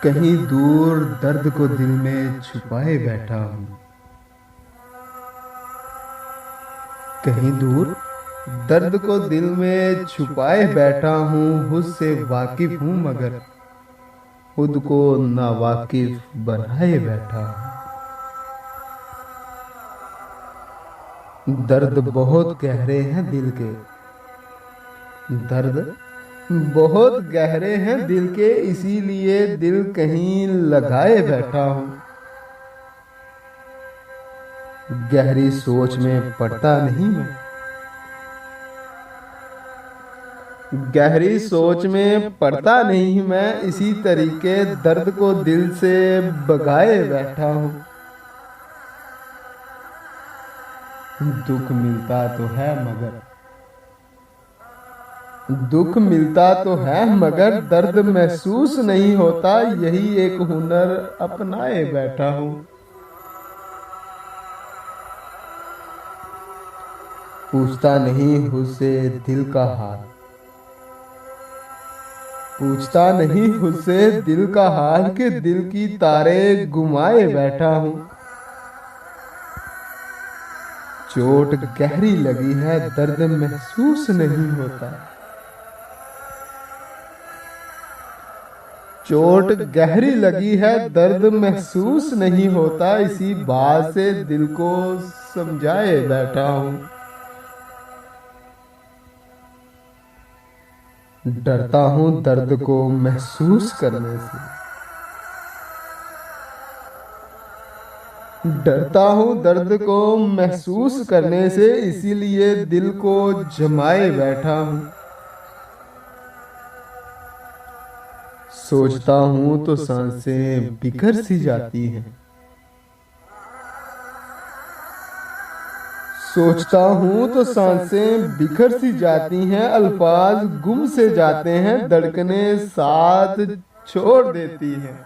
कहीं दूर दर्द को दिल में छुपाए बैठा हूँ। कहीं दूर दर्द को दिल में छुपाए बैठा हूँ। खुद से वाकिफ हूँ मगर खुद को नावाकिफ बनाए बैठा हूँ। दर्द बहुत गहरे हैं दिल के। दर्द बहुत गहरे हैं दिल के, इसीलिए दिल कहीं लगाए बैठा हूँ। गहरी सोच में पड़ता नहीं मैं। गहरी सोच में पड़ता नहीं मैं, इसी तरीके दर्द को दिल से भगाए बैठा हूँ। दुख मिलता तो है मगर दुख मिलता तो है मगर दर्द महसूस नहीं होता, यही एक हुनर अपनाए बैठा हूँ। पूछता नहीं खुद से दिल का हाल। पूछता नहीं खुद से दिल का हाल के दिल की तारे घुमाए बैठा हूँ। चोट गहरी लगी है दर्द महसूस नहीं होता। चोट गहरी लगी है दर्द महसूस नहीं होता, इसी बात से दिल को समझाए बैठा हूँ। डरता हूँ दर्द को महसूस करने से। डरता हूँ दर्द को महसूस करने से, इसीलिए दिल को जमाए बैठा हूँ। सोचता हूँ तो सांसें बिखर सी जाती हैं। सोचता हूँ तो सांसें बिखर सी जाती हैं, अल्फाज गुम से जाते हैं, धड़कनें साथ छोड़ देती हैं।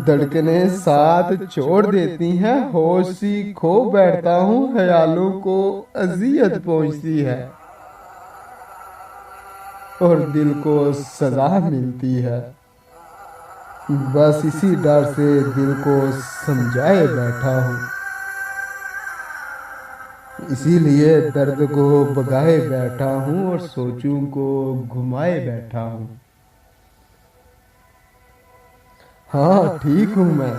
धड़कनें साथ छोड़ देती हैं, होशी खो बैठता हूँ, ख्यालों को अजियत पहुँचती है और दिल को सजा मिलती है। बस इसी डर से दिल को समझाए बैठा हूँ। इसीलिए दर्द को भगाए बैठा हूँ और सोचूं को घुमाए बैठा हूँ। हाँ ठीक हूँ मैं।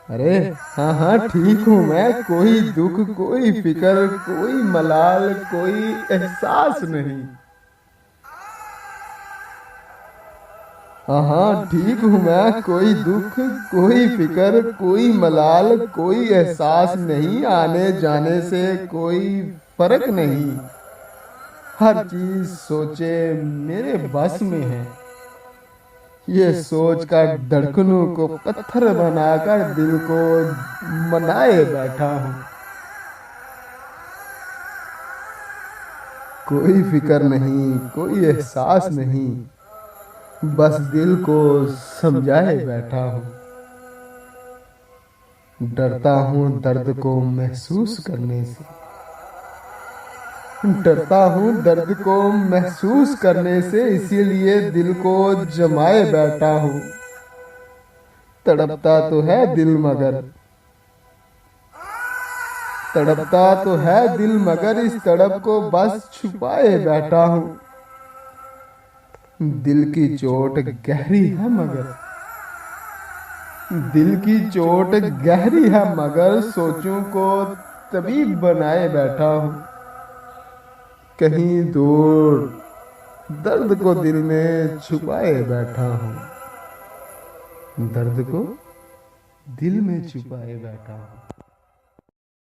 अरे हाँ हाँ ठीक हूँ मैं। कोई दुख कोई फिक्र कोई मलाल कोई एहसास नहीं। हाँ ठीक हूँ मैं। कोई दुख कोई फिक्र कोई मलाल कोई एहसास नहीं, आने जाने से कोई फर्क नहीं। हर चीज सोचे मेरे बस में है, ये सोच कर धड़कनों को पत्थर बनाकर दिल को मनाए बैठा हूँ। कोई फिक्र नहीं कोई एहसास नहीं, बस दिल को समझाए बैठा हूँ। डरता हूँ दर्द को महसूस करने से। डरता हूँ दर्द को महसूस करने से, इसीलिए दिल को जमाए बैठा हूँ। तड़पता तो है दिल मगर तड़पता तो है दिल मगर इस तड़प को बस छुपाए बैठा हूँ। दिल की चोट गहरी है मगर दिल की चोट गहरी है मगर सोचूं को तबीब बनाए बैठा हूँ। कहीं दूर दर्द को दिल में छुपाए बैठा हूँ। दर्द को दिल में छुपाए बैठा हूँ।